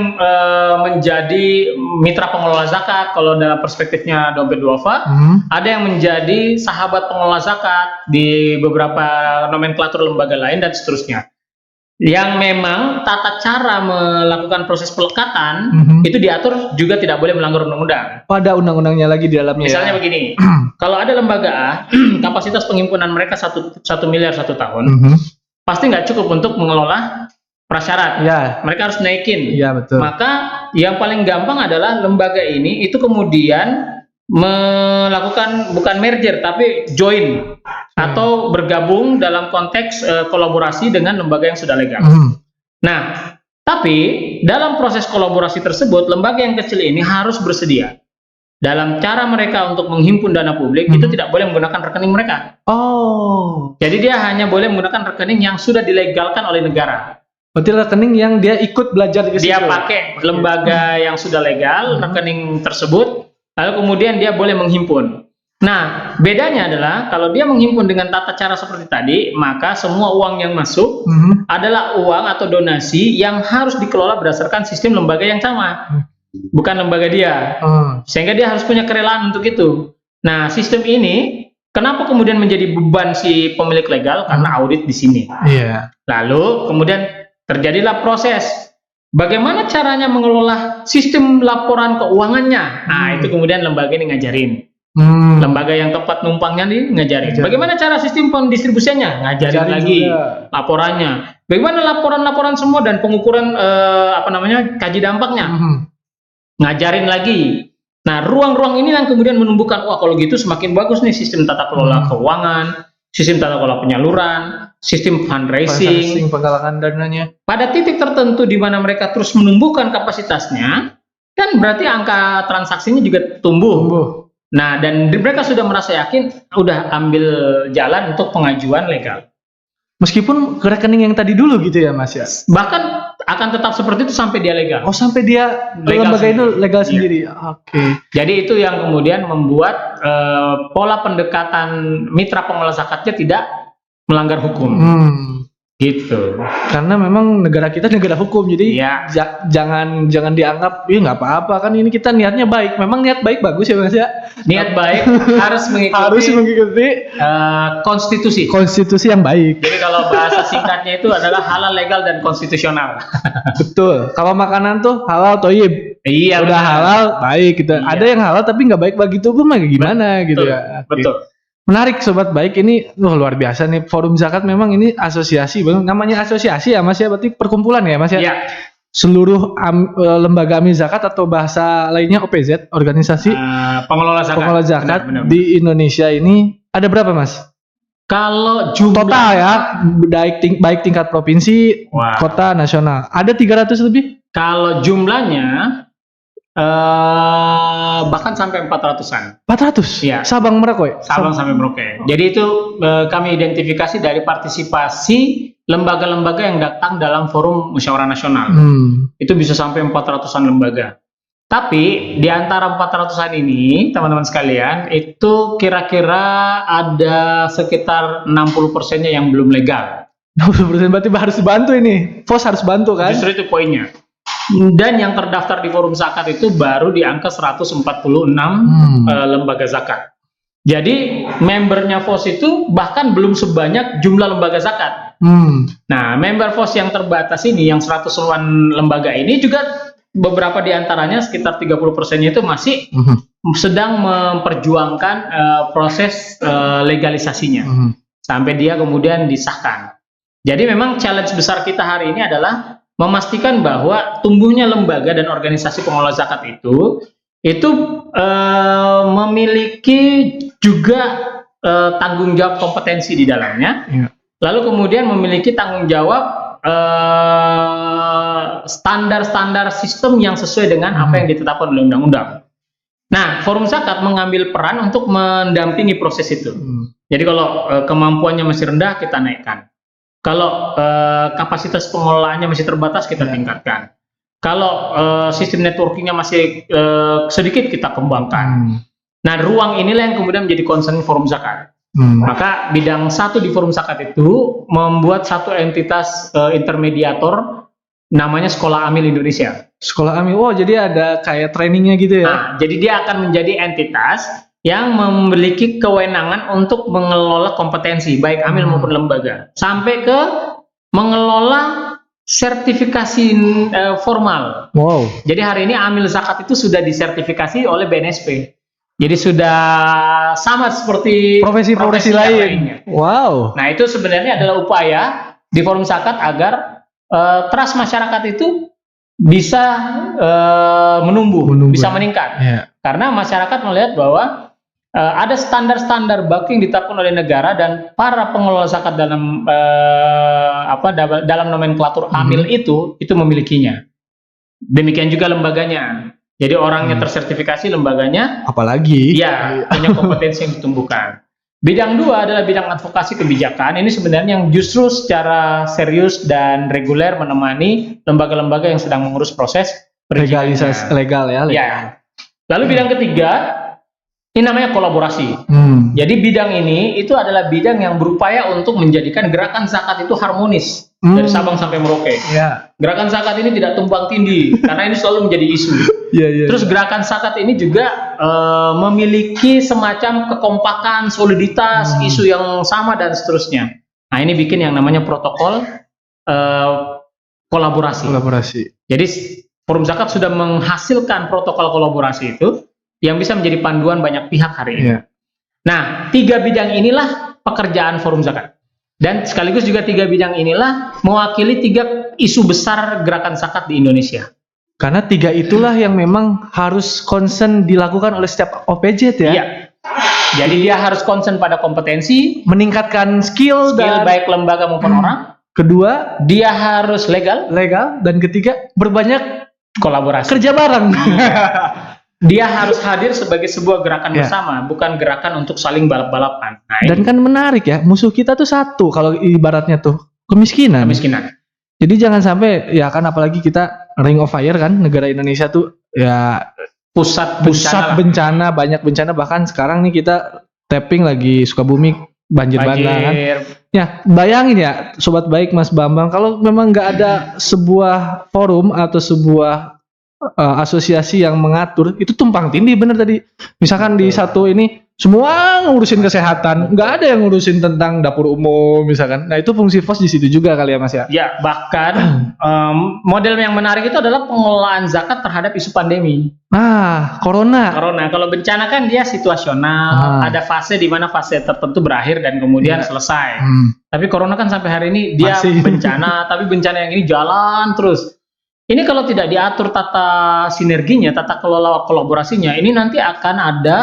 menjadi mitra pengelola zakat kalau dalam perspektifnya dompet duafa. Ada yang menjadi sahabat pengelola zakat di beberapa nomenklatur lembaga lain dan seterusnya. Yang memang tata cara melakukan proses pelekatan itu diatur juga tidak boleh melanggar undang-undang.
Ada undang-undangnya lagi di dalamnya.
Misalnya begini, kalau ada lembaga A, kapasitas penghimpunan mereka 1 miliar 1 tahun, pasti nggak cukup untuk mengelola prasyarat. Mereka harus naikin.
Betul.
Maka yang paling gampang adalah lembaga ini itu kemudian melakukan bukan merger tapi join atau bergabung dalam konteks kolaborasi dengan lembaga yang sudah legal. Nah, tapi dalam proses kolaborasi tersebut lembaga yang kecil ini harus bersedia dalam cara mereka untuk menghimpun dana publik itu tidak boleh menggunakan rekening mereka. Jadi dia hanya boleh menggunakan rekening yang sudah dilegalkan oleh negara.
Berarti rekening yang dia ikut belajar di situ.
Dia pakai lembaga yang sudah legal, rekening tersebut. Lalu kemudian dia boleh menghimpun. Nah, bedanya adalah kalau dia menghimpun dengan tata cara seperti tadi, maka semua uang yang masuk adalah uang atau donasi yang harus dikelola berdasarkan sistem lembaga yang sama, bukan lembaga dia. Sehingga dia harus punya kerelaan untuk itu. Nah, sistem ini kenapa kemudian menjadi beban si pemilik legal? Karena audit di sini. Lalu kemudian terjadilah proses. Bagaimana caranya mengelola sistem laporan keuangannya? Nah, itu kemudian lembaga ini ngajarin. Lembaga yang tempat numpangnya nih ngajarin. Bagaimana cara sistem pendistribusiannya? Ngajarin lagi juga laporannya. Bagaimana laporan-laporan semua dan pengukuran kaji dampaknya? Ngajarin lagi. Nah, ruang-ruang ini yang kemudian menumbuhkan, wah kalau gitu semakin bagus nih sistem tata kelola keuangan, sistem tata kelola penyaluran, sistem fundraising,
penggalangan dananya.
Pada titik tertentu di mana mereka terus menumbuhkan kapasitasnya, kan berarti angka transaksinya juga tumbuh. Nah, dan mereka sudah merasa yakin, udah ambil jalan untuk pengajuan legal.
Meskipun ke rekening yang tadi dulu gitu ya Mas ya?
Bahkan akan tetap seperti itu sampai dia legal.
Sampai dia lembaga itu legal sendiri.
Jadi itu yang kemudian membuat pola pendekatan mitra pengelola zakatnya tidak melanggar hukum. Gitu.
Karena memang negara kita negara hukum, jadi jangan dianggap nggak apa-apa kan ini kita niatnya baik. Memang niat baik bagus ya Mas ya.
Niat baik harus mengikuti konstitusi yang baik. Jadi kalau bahasa singkatnya itu adalah halal, legal dan konstitusional.
Betul. Kalau makanan tuh halal toyib.
Iya.
Udah halal baik gitu. Ada yang halal tapi nggak baik bagi tubuh mah gimana gitu ya.
Betul.
Menarik sobat baik, ini luar biasa nih Forum Zakat. Memang ini asosiasi, namanya asosiasi ya Mas ya, berarti perkumpulan ya Mas ya.
Ya,
Seluruh lembaga amil zakat atau bahasa lainnya OPZ, organisasi
pengelola zakat.
pengelola zakat
Benar.
di Indonesia ini ada berapa Mas?
Kalau jumlah
Total ya, baik tingkat provinsi,
Wah.
kota, nasional. Ada 300 lebih?
Kalau jumlahnya bahkan sampai 400-an.
400?
Iya.
Sabang Merauke?
Sabang sampai Merauke. Jadi itu kami identifikasi dari partisipasi lembaga-lembaga yang datang dalam forum musyawarah nasional. Itu bisa sampai 400-an lembaga. Tapi di antara 400-an ini, teman-teman sekalian, itu kira-kira ada sekitar 60%-nya yang belum legal.
60% berarti harus dibantu ini. FOS harus bantu kan?
Justru itu poinnya. Dan yang terdaftar di forum zakat itu baru di angka 146 lembaga zakat. Jadi membernya FOS itu bahkan belum sebanyak jumlah lembaga zakat. Nah, member FOS yang terbatas ini, yang 100-an lembaga ini juga beberapa di antaranya sekitar 30%-nya itu masih sedang memperjuangkan proses legalisasinya sampai dia kemudian disahkan. Jadi memang challenge besar kita hari ini adalah memastikan bahwa tumbuhnya lembaga dan organisasi pengelola zakat itu memiliki juga tanggung jawab kompetensi di dalamnya, lalu kemudian memiliki tanggung jawab standar-standar sistem yang sesuai dengan apa yang ditetapkan oleh undang-undang. Nah, forum zakat mengambil peran untuk mendampingi proses itu. Jadi kalau kemampuannya masih rendah, kita naikkan. Kalau kapasitas pengelolaannya masih terbatas, kita tingkatkan. Kalau sistem networkingnya masih sedikit, kita kembangkan. Nah, ruang inilah yang kemudian menjadi concern forum zakat. Maka bidang satu di forum zakat itu membuat satu entitas intermediator, namanya Sekolah Amil Indonesia.
Sekolah Amil, jadi ada kayak trainingnya gitu ya?
Nah, jadi dia akan menjadi entitas yang memiliki kewenangan untuk mengelola kompetensi baik amil maupun lembaga, sampai ke mengelola sertifikasi formal.
Wow.
Jadi hari ini amil zakat itu sudah disertifikasi oleh BNSP. Jadi sudah sama seperti
profesi-profesi lain. Wow.
Nah, itu sebenarnya adalah upaya di forum zakat agar trust masyarakat itu bisa menumbuh, bisa meningkat. Karena masyarakat melihat bahwa ada standar-standar baku yang ditetapkan oleh negara dan para pengelola zakat dalam dalam nomenklatur amil itu memilikinya. Demikian juga lembaganya. Jadi orangnya tersertifikasi, lembaganya
apalagi
ya punya kompetensi yang ditumbuhkan. Bidang dua adalah bidang advokasi kebijakan. Ini sebenarnya yang justru secara serius dan reguler menemani lembaga-lembaga yang sedang mengurus proses
legalisasi legal ya.
Lalu bidang ketiga ini namanya kolaborasi. Jadi bidang ini itu adalah bidang yang berupaya untuk menjadikan gerakan zakat itu harmonis dari Sabang sampai Merauke. Gerakan zakat ini tidak tumpang tindih karena ini selalu menjadi isu. Terus gerakan zakat ini juga memiliki semacam kekompakan, soliditas, isu yang sama dan seterusnya. Nah, ini bikin yang namanya protokol kolaborasi. Jadi forum zakat sudah menghasilkan protokol kolaborasi itu yang bisa menjadi panduan banyak pihak hari ini. Nah, 3 bidang inilah pekerjaan forum zakat. Dan sekaligus juga 3 bidang inilah mewakili 3 isu besar gerakan zakat di Indonesia.
Karena 3 itulah yang memang harus concern dilakukan oleh setiap OPZ ya.
Iya. Jadi dia harus concern pada kompetensi,
meningkatkan skill dan
baik lembaga maupun orang.
Kedua,
dia harus legal,
dan ketiga, berbanyak
kolaborasi.
Kerja bareng.
Dia harus hadir sebagai sebuah gerakan bersama, bukan gerakan untuk saling balap-balapan. Nah,
dan kan menarik ya, musuh kita tuh satu kalau ibaratnya tuh kemiskinan. Jadi jangan sampai ya kan, apalagi kita Ring of Fire kan, negara Indonesia tuh ya pusat bencana, banyak bencana, bahkan sekarang nih kita tapping lagi Sukabumi banjir bandang kan. Ya, bayangin ya sobat baik Mas Bambang, kalau memang nggak ada sebuah forum atau sebuah asosiasi yang mengatur, itu tumpang tindih bener tadi. Misalkan di satu ini Semua ngurusin kesehatan, nggak ada yang ngurusin tentang dapur umum misalkan. Nah itu fungsi pos di situ juga kali ya Mas ya.
Ya, bahkan model yang menarik itu adalah pengelolaan zakat terhadap isu pandemi.
Nah, corona.
Kalau bencana kan dia situasional, ada fase di mana fase tertentu berakhir dan kemudian selesai. Tapi corona kan sampai hari ini dia
Masih.
bencana, tapi bencana yang ini jalan terus. Ini kalau tidak diatur tata sinerginya, tata kelola kolaborasinya, ini nanti akan ada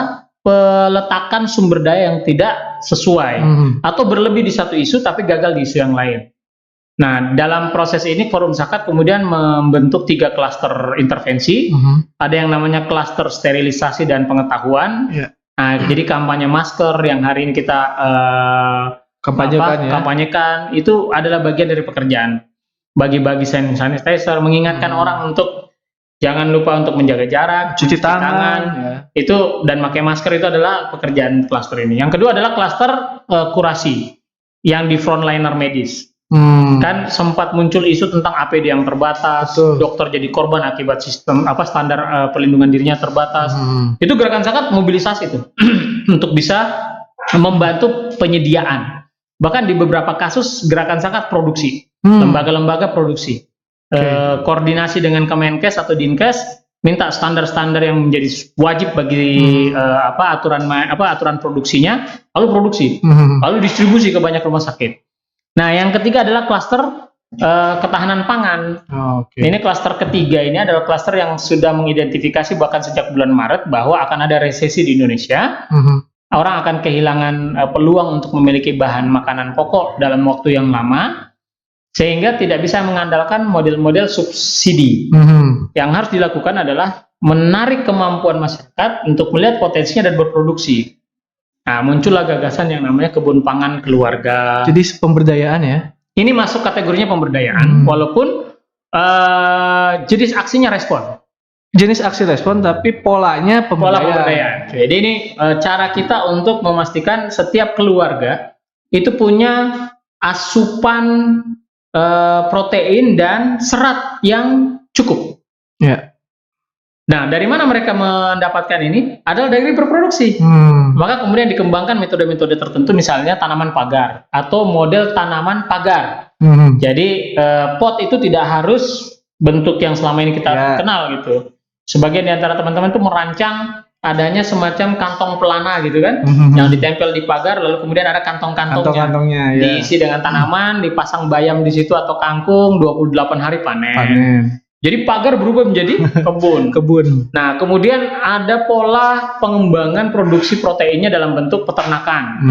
peletakan sumber daya yang tidak sesuai atau berlebih di satu isu tapi gagal di isu yang lain. Nah, dalam proses ini Forum Zakat kemudian membentuk 3 klaster intervensi. Ada yang namanya klaster sterilisasi dan pengetahuan. Nah, jadi kampanye masker yang hari ini kita kampanyekan itu adalah bagian dari pekerjaan. Bagi-bagi sanitizer, mengingatkan orang untuk jangan lupa untuk menjaga jarak,
cuci tangan.
Itu dan pakai masker itu adalah pekerjaan klaster ini. Yang kedua adalah klaster kurasi yang di frontliner medis. Kan sempat muncul isu tentang APD yang terbatas, dokter jadi korban akibat sistem standar perlindungan dirinya terbatas. Itu gerakan zakat mobilisasi itu untuk bisa membantu penyediaan. Bahkan di beberapa kasus gerakan zakat produksi, lembaga-lembaga produksi. Koordinasi dengan Kemenkes atau Dinkes minta standar-standar yang menjadi wajib bagi aturan produksinya, lalu produksi, lalu distribusi ke banyak rumah sakit. Nah, yang ketiga adalah klaster ketahanan pangan. Ini klaster ketiga, ini adalah klaster yang sudah mengidentifikasi bahkan sejak bulan Maret bahwa akan ada resesi di Indonesia. Orang akan kehilangan peluang untuk memiliki bahan makanan pokok dalam waktu yang lama, sehingga tidak bisa mengandalkan model-model subsidi. Yang harus dilakukan adalah menarik kemampuan masyarakat untuk melihat potensinya dan berproduksi. Nah, muncullah gagasan yang namanya kebun pangan keluarga.
Jadi pemberdayaan ya?
Ini masuk kategorinya pemberdayaan, walaupun jenis aksinya respon.
Jenis aksi respon, tapi polanya pemberdayaan.
Jadi ini cara kita untuk memastikan setiap keluarga itu punya asupan protein dan serat yang cukup. Nah, dari mana mereka mendapatkan ini? Adalah dari berproduksi. Maka kemudian dikembangkan metode-metode tertentu, misalnya tanaman pagar atau model tanaman pagar. Jadi pot itu tidak harus bentuk yang selama ini kita kenal gitu. Sebagian di antara teman-teman itu merancang adanya semacam kantong pelana gitu kan, yang ditempel di pagar, lalu kemudian ada kantong-kantongnya, diisi dengan tanaman, dipasang bayam di situ atau kangkung, 28 hari panen. Jadi pagar berubah menjadi kebun. Nah, kemudian ada pola pengembangan produksi proteinnya dalam bentuk peternakan.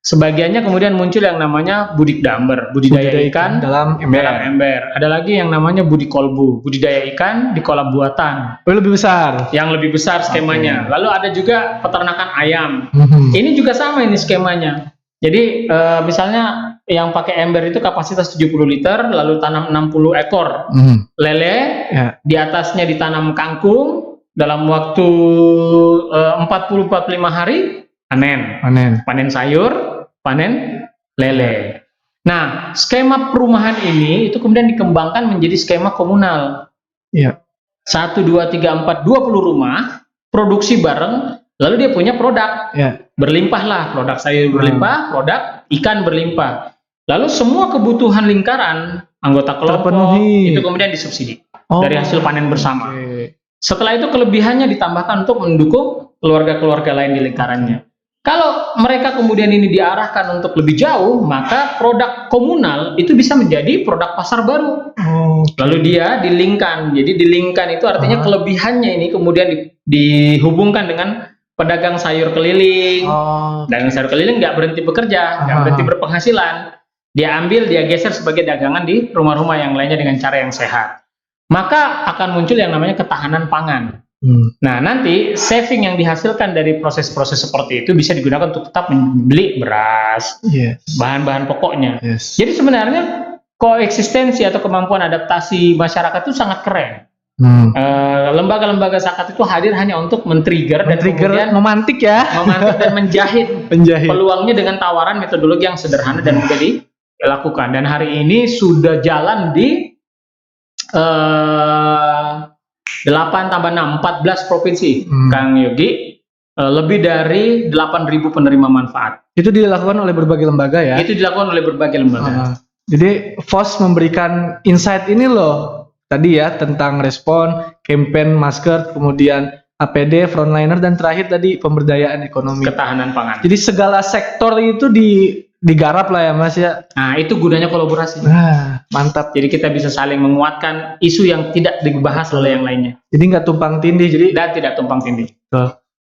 Sebagiannya kemudian muncul yang namanya budidaya ikan dalam ember. Ada lagi yang namanya budi kolbu, budidaya ikan di kolam buatan.
Lebih besar.
Yang lebih besar skemanya. Lalu ada juga peternakan ayam. Ini juga sama ini skemanya. Jadi misalnya yang pakai ember itu kapasitas 70 liter, lalu tanam 60 ekor lele, di atasnya ditanam kangkung, dalam waktu 40-45 hari panen sayur, panen lele. Nah, skema perumahan ini itu kemudian dikembangkan menjadi skema komunal. 1, 2, 3, 4, 20 rumah produksi bareng, lalu dia punya produk. Berlimpahlah, produk sayur berlimpah, produk ikan berlimpah. Lalu semua kebutuhan lingkaran anggota kelompok itu kemudian disubsidi dari hasil panen bersama. Setelah itu kelebihannya ditambahkan untuk mendukung keluarga-keluarga lain di lingkarannya. Kalau mereka kemudian ini diarahkan untuk lebih jauh, maka produk komunal itu bisa menjadi produk pasar baru. Lalu dia dilingkan. Jadi dilingkan itu artinya kelebihannya ini kemudian dihubungkan dengan pedagang sayur keliling. Dagang sayur keliling nggak berhenti bekerja, nggak berhenti berpenghasilan. Dia ambil, dia geser sebagai dagangan di rumah-rumah yang lainnya dengan cara yang sehat. Maka akan muncul yang namanya ketahanan pangan. Nah, nanti saving yang dihasilkan dari proses-proses seperti itu bisa digunakan untuk tetap membeli beras, bahan-bahan pokoknya. Jadi sebenarnya koeksistensi atau kemampuan adaptasi masyarakat itu sangat keren. Lembaga-lembaga zakat itu hadir hanya untuk men-trigger dan kemudian
memantik
dan menjahit peluangnya dengan tawaran metodologi yang sederhana dan mudah dilakukan. Dan hari ini sudah jalan di 8 tambah 6, 14 provinsi, Kang Yogi. lebih dari 8.000 penerima manfaat.
Itu dilakukan oleh berbagai lembaga ya?
Itu dilakukan oleh berbagai lembaga.
Jadi FOS memberikan insight ini loh, tadi ya tentang respon, campaign masker, kemudian APD, frontliner, dan terakhir tadi pemberdayaan ekonomi.
Ketahanan pangan.
Jadi segala sektor itu digarap lah ya Mas ya.
Nah itu gunanya kolaborasi.
Nah mantap.
Jadi kita bisa saling menguatkan isu yang tidak dibahas oleh yang lainnya.
Jadi nggak tumpang tindih.
Dan tidak tumpang tindih.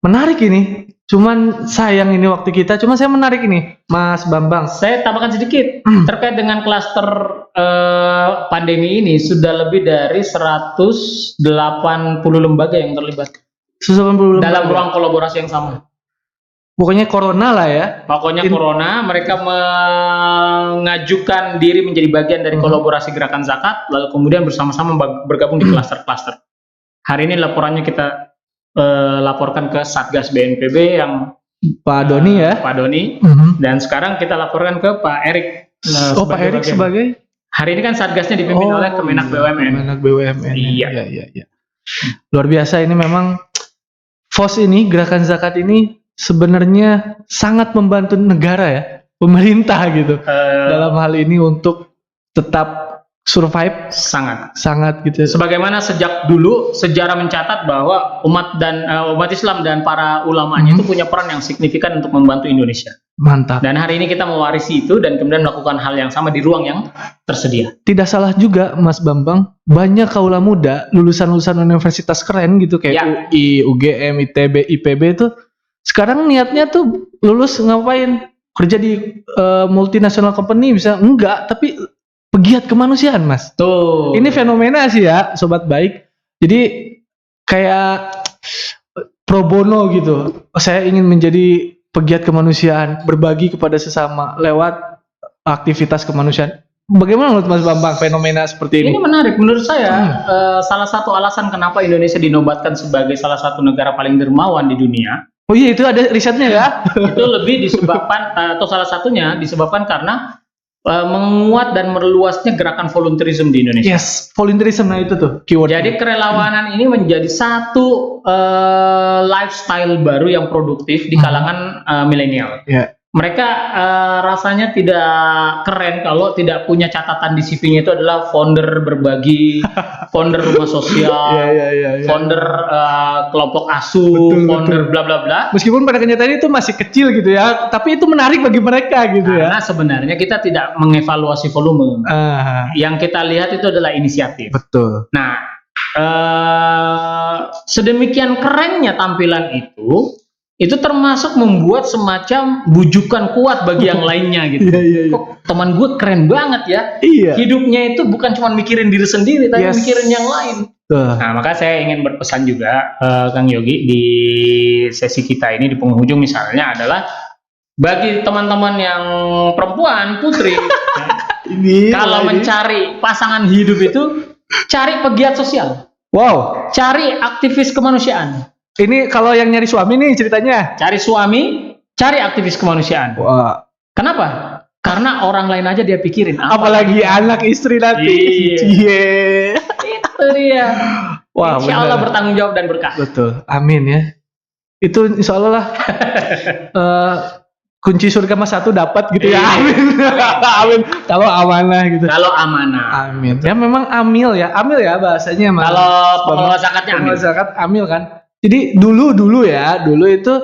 Menarik ini. Cuman sayang ini waktu kita. Cuma saya menarik ini, Mas Bambang.
Saya tambahkan sedikit terkait dengan klaster pandemi ini, sudah lebih dari 180 lembaga yang terlibat.
180
dalam ruang kolaborasi yang sama.
Pokoknya corona lah ya.
Pokoknya corona, mereka mengajukan diri menjadi bagian dari kolaborasi gerakan zakat, lalu kemudian bersama-sama bergabung di klaster-klaster. Hari ini laporannya kita laporkan ke Satgas BNPB yang
Pak Doni ya.
Pak Doni. Dan sekarang kita laporkan ke Pak Erik.
Pak Erik sebagai?
Hari ini kan Satgasnya dipimpin oleh Kemenak BUMN.
Kemenak BUMN.
Iya.
Luar biasa ini memang. FOS ini, gerakan zakat ini sebenarnya sangat membantu negara ya, pemerintah gitu. Dalam hal ini untuk tetap survive, sangat gitu.
Sebagaimana sejak dulu sejarah mencatat bahwa umat Islam dan para ulamanya itu punya peran yang signifikan untuk membantu Indonesia.
Mantap.
Dan hari ini kita mewarisi itu dan kemudian melakukan hal yang sama di ruang yang tersedia.
Tidak salah juga Mas Bambang, banyak kaula muda lulusan-lulusan universitas keren gitu kayak UI, UGM, ITB, IPB itu sekarang niatnya tuh lulus ngapain? Kerja di multinational company bisa? Enggak, tapi pegiat kemanusiaan Mas.
Tuh.
Ini fenomena sih ya, sobat baik. Jadi kayak pro bono gitu. Saya ingin menjadi pegiat kemanusiaan, berbagi kepada sesama lewat aktivitas kemanusiaan. Bagaimana menurut Mas Bambang fenomena seperti ini?
Ini menarik menurut saya. Salah satu alasan kenapa Indonesia dinobatkan sebagai salah satu negara paling dermawan di dunia.
Oh iya, itu ada risetnya ya.
Itu lebih disebabkan atau salah satunya disebabkan karena menguat dan meluasnya gerakan volunteerism di Indonesia.
Yes, volunteerism, nah itu tuh keyword.
Jadi kerelawanan ini menjadi satu lifestyle baru yang produktif di kalangan milenial. Mereka rasanya tidak keren kalau tidak punya catatan di CV-nya itu adalah founder berbagi, founder rumah sosial, founder kelompok asuh, founder bla bla bla.
Meskipun pada kenyataannya itu masih kecil gitu ya, tapi itu menarik bagi mereka gitu ya.
Karena sebenarnya kita tidak mengevaluasi volume. Yang kita lihat itu adalah inisiatif.
Betul.
Nah, sedemikian kerennya tampilan itu termasuk membuat semacam bujukan kuat bagi yang lainnya gitu. Kok teman gue keren banget ya. Hidupnya itu bukan cuma mikirin diri sendiri, tapi mikirin yang lain. Nah, maka saya ingin berpesan juga Kang Yogi di sesi kita ini di penghujung misalnya adalah bagi teman-teman yang perempuan, putri, kalau mencari pasangan hidup itu cari pegiat sosial.
Wow,
cari aktivis kemanusiaan.
Ini kalau yang nyari suami nih ceritanya.
Cari suami, cari aktivis kemanusiaan.
Wah.
Kenapa? Karena orang lain aja dia pikirin.
Apalagi anak istri nanti.
Itu dia.
Wah,
insya Allah bertanggung jawab dan berkah.
Betul. Amin ya. Itu insya Allah lah. Kunci surga mas satu dapat gitu ya. Amin. Amin. Kalau amanah gitu.
Kalau amanah.
Amin. Ya memang amil ya bahasanya.
Kalau pengelola zakatnya amil.
Zakat amil kan. Jadi dulu itu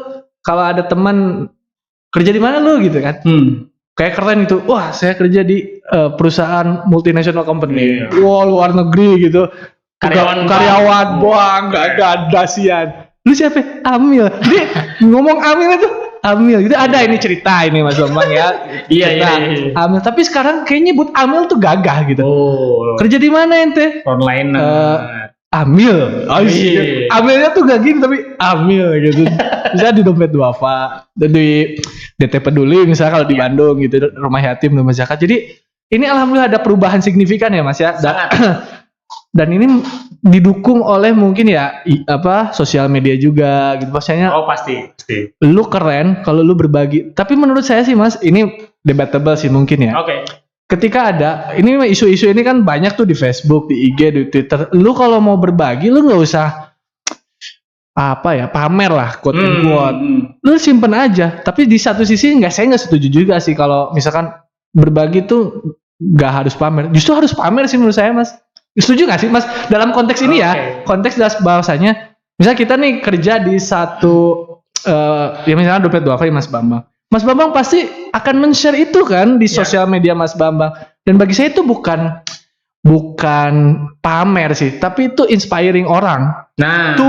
kalau ada teman kerja di mana lu gitu kan, kayak keren itu, wah saya kerja di perusahaan multinational company, wah luar negeri gitu, karyawan nggak ada sian, lu siapa? Amil, jadi ngomong amil itu amil gitu, ada ini cerita ini Mas Bambang ya, iya. Amil, tapi sekarang kayaknya nyebut amil tuh gagah gitu. Kerja di mana ente?
Frontliner.
Amil, amilnya tuh gak gini tapi amil gitu. Misalnya di dompet duafa, di DT Peduli misalnya kalau di Bandung gitu, rumah yatim, rumah zakat. Jadi ini alhamdulillah ada perubahan signifikan ya Mas ya. Dan ini didukung oleh mungkin ya sosial media juga gitu. Maksudnya
pasti.
Lu keren kalau lu berbagi. Tapi menurut saya sih Mas, ini debatable sih mungkin ya. Ketika ada ini isu-isu ini kan banyak tuh di Facebook, di IG, di Twitter. Lu kalau mau berbagi lu nggak usah pamer lah, quote and quote. Lu simpen aja. Tapi di satu sisi saya nggak setuju juga sih kalau misalkan berbagi tuh nggak harus pamer. Justru harus pamer sih menurut saya, Mas. Setuju nggak sih, Mas? Dalam konteks ini ya, konteks bahwasanya, misal kita nih kerja di satu, ya misalnya dompet dua kali Mas Bambang. Mas Bambang pasti akan men-share itu kan di sosial media Mas Bambang. Dan bagi saya itu bukan pamer sih, tapi itu inspiring orang. Nah, itu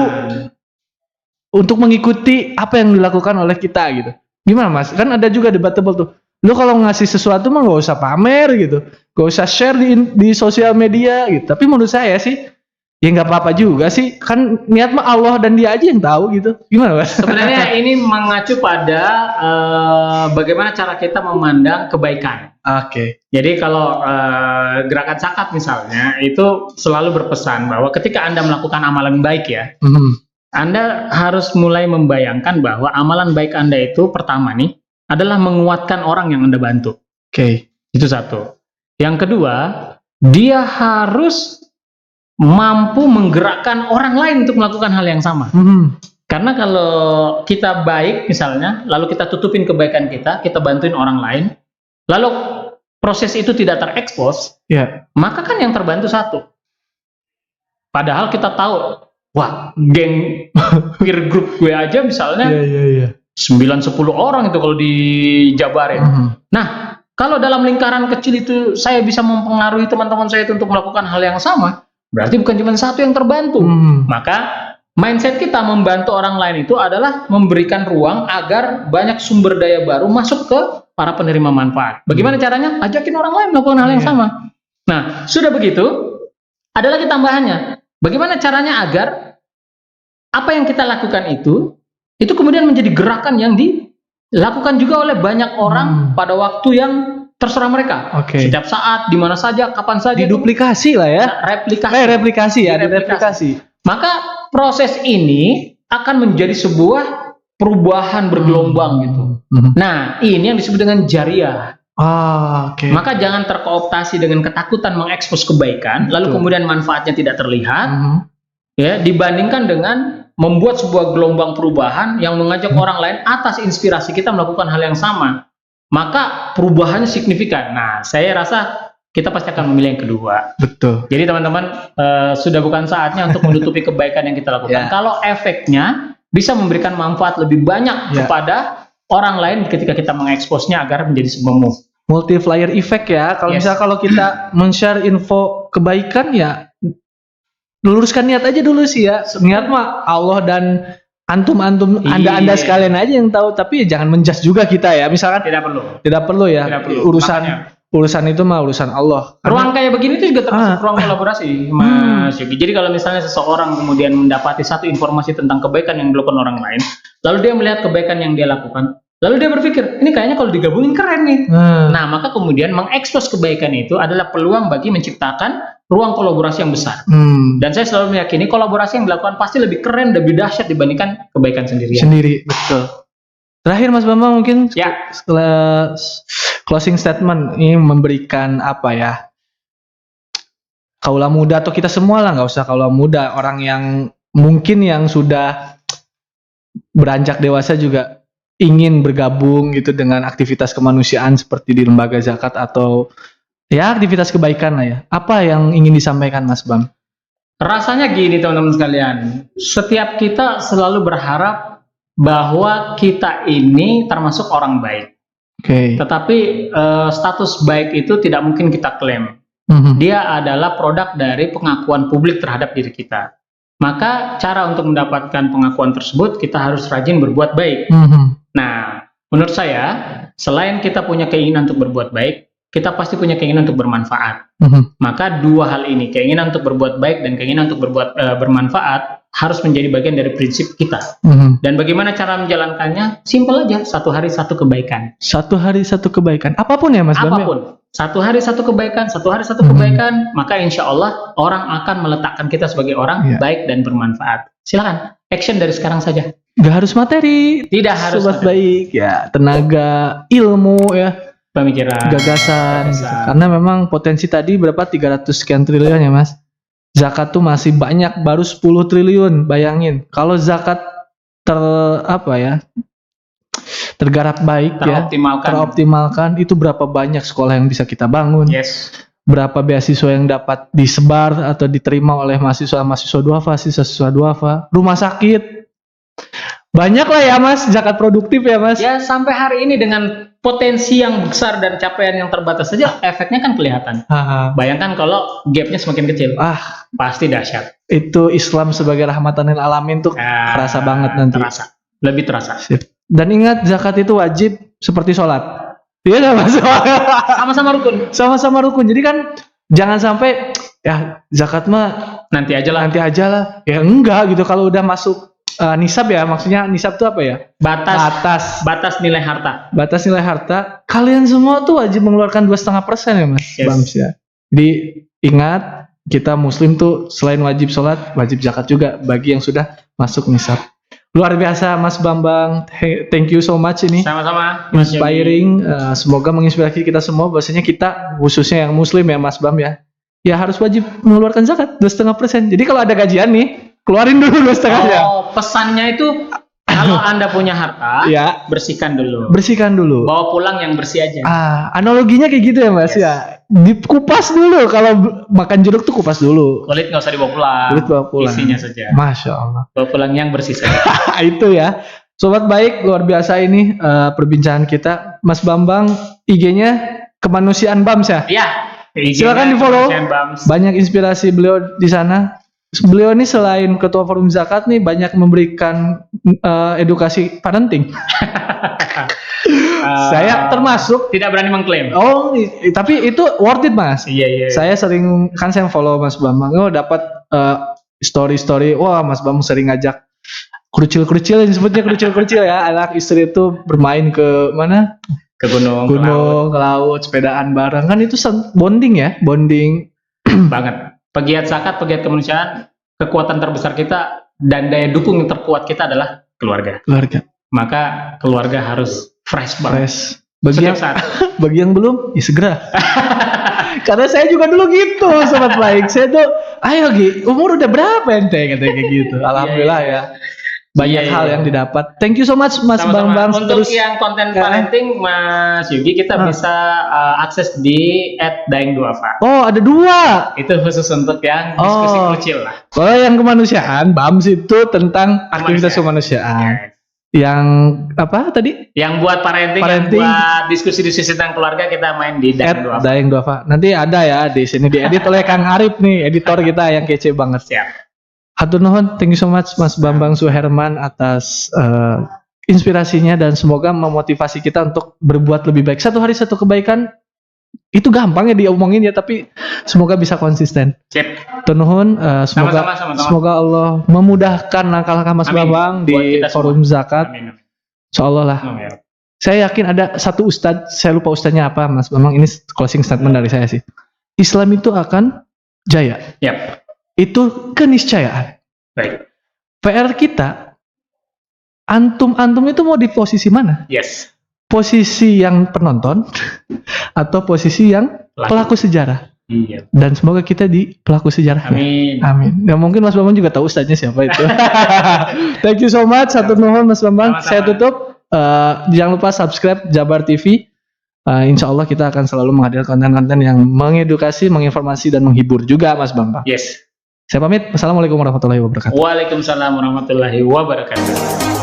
untuk mengikuti apa yang dilakukan oleh kita gitu. Gimana Mas? Kan ada juga debatable tuh. Lu kalau ngasih sesuatu mah gak usah pamer gitu. Gak usah share di sosial media gitu. Tapi menurut saya sih, ya gak apa-apa juga sih. Kan niat mah Allah dan dia aja yang tahu gitu. Gimana Mas?
Sebenarnya ini mengacu pada bagaimana cara kita memandang kebaikan.
Oke.
Jadi kalau gerakan zakat misalnya, itu selalu berpesan bahwa ketika Anda melakukan amalan baik ya, Anda harus mulai membayangkan bahwa amalan baik Anda itu pertama nih adalah menguatkan orang yang Anda bantu.
Oke.
Itu satu. Yang kedua, dia harus mampu menggerakkan orang lain untuk melakukan hal yang sama. Karena kalau kita baik misalnya, lalu kita tutupin kebaikan kita bantuin orang lain, lalu proses itu tidak terekspos, maka kan yang terbantu satu. Padahal kita tahu, wah, geng peer group gue aja misalnya 9-10 orang itu kalau dijabarin. Nah, kalau dalam lingkaran kecil itu saya bisa mempengaruhi teman-teman saya itu untuk melakukan hal yang sama, berarti bukan cuma satu yang terbantu. Maka mindset kita membantu orang lain itu adalah memberikan ruang agar banyak sumber daya baru masuk ke para penerima manfaat. Bagaimana caranya? Ajakin orang lain melakukan hal yang sama. Nah, sudah begitu, ada lagi tambahannya. Bagaimana caranya agar apa yang kita lakukan itu kemudian menjadi gerakan yang dilakukan juga oleh banyak orang pada waktu yang terserah mereka. Setiap saat, di mana saja, kapan saja.
Diduplikasi lah ya.
Replikasi. Maka proses ini akan menjadi sebuah perubahan bergelombang gitu. Nah, ini yang disebut dengan jariah. Maka jangan terkooptasi dengan ketakutan mengekspos kebaikan, lalu kemudian manfaatnya tidak terlihat, ya, dibandingkan dengan membuat sebuah gelombang perubahan yang mengajak orang lain atas inspirasi kita melakukan hal yang sama. Maka perubahannya signifikan. Nah, saya rasa kita pasti akan memilih yang kedua.
Betul.
Jadi teman-teman, sudah bukan saatnya untuk menutupi kebaikan yang kita lakukan. Kalau efeknya bisa memberikan manfaat lebih banyak kepada orang lain ketika kita mengeksposnya agar menjadi sebuah move.
Multiplier effect ya. Kalau misalnya kalau kita men-share info kebaikan ya, luruskan niat aja dulu sih ya. Niat mah Allah dan antum anda sekalian aja yang tahu. Tapi ya jangan menjudge juga kita ya. Misalkan tidak perlu ya. Urusan itu mah urusan Allah.
Ruang kayak begini itu juga termasuk ruang kolaborasi, Mas Yogi. Jadi kalau misalnya seseorang kemudian mendapati satu informasi tentang kebaikan yang dilakukan orang lain, lalu dia melihat kebaikan yang dia lakukan, lalu dia berpikir, ini kayaknya kalau digabungin keren nih. Nah, maka kemudian mengekspos kebaikan itu adalah peluang bagi menciptakan ruang kolaborasi yang besar. Dan saya selalu meyakini kolaborasi yang dilakukan pasti lebih keren, lebih dahsyat dibandingkan kebaikan sendirian.
Betul. Terakhir Mas Bambang mungkin setelah closing statement ini memberikan apa ya, kaula muda atau kita semua lah, nggak usah kaula muda, orang yang mungkin yang sudah beranjak dewasa juga ingin bergabung gitu dengan aktivitas kemanusiaan seperti di lembaga zakat atau ya aktivitas kebaikan lah ya. Apa yang ingin disampaikan Mas Bang?
Rasanya gini teman-teman sekalian, setiap kita selalu berharap bahwa kita ini termasuk orang baik. Tetapi status baik itu tidak mungkin kita klaim. Dia adalah produk dari pengakuan publik terhadap diri kita. Maka cara untuk mendapatkan pengakuan tersebut kita harus rajin berbuat baik. Nah, menurut saya selain kita punya keinginan untuk berbuat baik, kita pasti punya keinginan untuk bermanfaat. Maka dua hal ini, keinginan untuk berbuat baik dan keinginan untuk bermanfaat, harus menjadi bagian dari prinsip kita. Dan bagaimana cara menjalankannya? Simpel aja, satu hari satu kebaikan.
Satu hari satu kebaikan, apapun ya Mas Bambang?
Apapun. Satu hari satu kebaikan, satu hari satu kebaikan, maka insya Allah orang akan meletakkan kita sebagai orang baik dan bermanfaat. Silakan, action dari sekarang saja.
Gak harus materi,
tidak harus
sobat baik ya, tenaga, ilmu ya,
pemikiran,
gagasan. Gitu. Karena memang potensi tadi berapa 300 sekian triliun ya Mas. zakat tuh masih banyak, baru 10 triliun. Bayangin, kalau zakat tergarap baik teroptimalkan, itu berapa banyak sekolah yang bisa kita bangun.
Yes.
Berapa beasiswa yang dapat disebar atau diterima oleh mahasiswa duafa, siswa duafa, rumah sakit. Banyak lah ya Mas, zakat produktif ya Mas.
Ya, sampai hari ini dengan potensi yang besar dan capaian yang terbatas saja, efeknya kan kelihatan. Bayangkan kalau gapnya semakin kecil, pasti dahsyat.
Itu Islam sebagai rahmatan lil alamin tuh terasa banget nanti.
Lebih terasa.
Dan ingat, zakat itu wajib seperti sholat. Iya nggak Mas?
Sama-sama rukun.
Sama-sama rukun. Jadi kan jangan sampai ya zakat mah
nanti aja lah.
Ya enggak gitu, kalau udah masuk nisab ya, maksudnya nisab itu apa ya? Batas nilai harta. Batas nilai harta. Kalian semua tuh wajib mengeluarkan 2,5% ya Mas.
Yes.
Bams ya. Jadi ingat, kita Muslim tuh selain wajib sholat, wajib zakat juga bagi yang sudah masuk nisab. Luar biasa Mas Bambang. Thank you so much ini.
Sama-sama.
Inspiring. Semoga menginspirasi kita semua. Bahwasanya kita khususnya yang Muslim ya Mas Bam ya. Ya harus wajib mengeluarkan zakat 2,5%. Jadi kalau ada gajian nih, keluarin dulu 2,5%.
Oh, pesannya itu kalau Anda punya harta,
ya,
bersihkan dulu.
Bawa
pulang yang bersih aja.
Analoginya kayak gitu ya Mas. Yes. Ya. Dikupas dulu, kalau makan jeruk tuh kupas dulu.
Kulit nggak usah dibawa pulang. Isinya saja.
Masya Allah.
Bawa pulang yang bersih saja.
Itu ya. Sobat baik, luar biasa ini perbincangan kita. Mas Bambang, IG-nya Kemanusiaan Bams ya?
Iya.
Silakan di-follow. Banyak inspirasi beliau di sana. Beliau ini selain ketua forum zakat nih, banyak memberikan edukasi parenting. Saya termasuk
tidak berani mengklaim.
Oh, tapi itu worth it Mas.
Iya.
Saya sering kan saya follow Mas Bambang. Dapat story. Wah, Mas Bambang sering ngajak kerucil-kerucil, disebutnya kerucil-kerucil ya. Anak istri itu bermain ke mana?
Ke gunung,
ke laut, sepedaan bareng. Kan itu bonding
banget. Pegiat zakat, pegiat kemanusiaan, kekuatan terbesar kita dan daya dukung yang terkuat kita adalah keluarga. Maka keluarga harus fresh banget.
Bagi yang belum, ya segera. Karena saya juga dulu gitu, sobat baik. Saya tuh, ayo Gi, umur udah berapa ente? Katanya kayak gitu. Alhamdulillah ya. Banyak hal yang didapat. Thank you so much Mas Bambang.
Untuk yang konten parenting Mas Yugi, kita bisa akses di @daengduafa.
Oh, ada 2.
Itu khusus untuk yang diskusi kecil lah.
Kalau yang kemanusiaan, Bams itu tentang aktivitas kemanusiaan. Yang apa tadi?
Yang buat parenting. Yang buat diskusi-diskusi tentang keluarga, kita main di
Daengduafa. Nanti ada ya di sini, diedit oleh Kang Arif nih, editor kita yang kece banget.
Siap.
Hatur nuhun, thank you so much Mas Bambang Suherman atas inspirasinya, dan semoga memotivasi kita untuk berbuat lebih baik. Satu hari satu kebaikan, itu gampang ya diomongin ya, tapi semoga bisa konsisten.
Sip.
Hatur nuhun, semoga Allah memudahkan langkah-langkah Mas Bambang di forum zakat. Insyaallah lah. Saya yakin ada satu ustadz, saya lupa ustadznya apa Mas Bambang, ini closing statement dari saya sih. Islam itu akan jaya.
Yap.
Itu keniscayaan.
Baik.
PR kita, antum itu mau di posisi mana?
Yes.
Posisi yang penonton atau posisi yang pelaku sejarah?
Iya.
Dan semoga kita di pelaku sejarah.
Amin.
Ya mungkin Mas Bambang juga tahu ustadznya siapa itu. Thank you so much. Satu nuhun Mas Bambang. Sama-sama. Saya tutup. Jangan lupa subscribe Jabar TV. Insya Allah kita akan selalu menghadirkan konten-konten yang mengedukasi, menginformasi, dan menghibur juga Mas Bambang.
Yes.
Saya pamit. Wassalamualaikum warahmatullahi wabarakatuh.
Waalaikumsalam warahmatullahi wabarakatuh.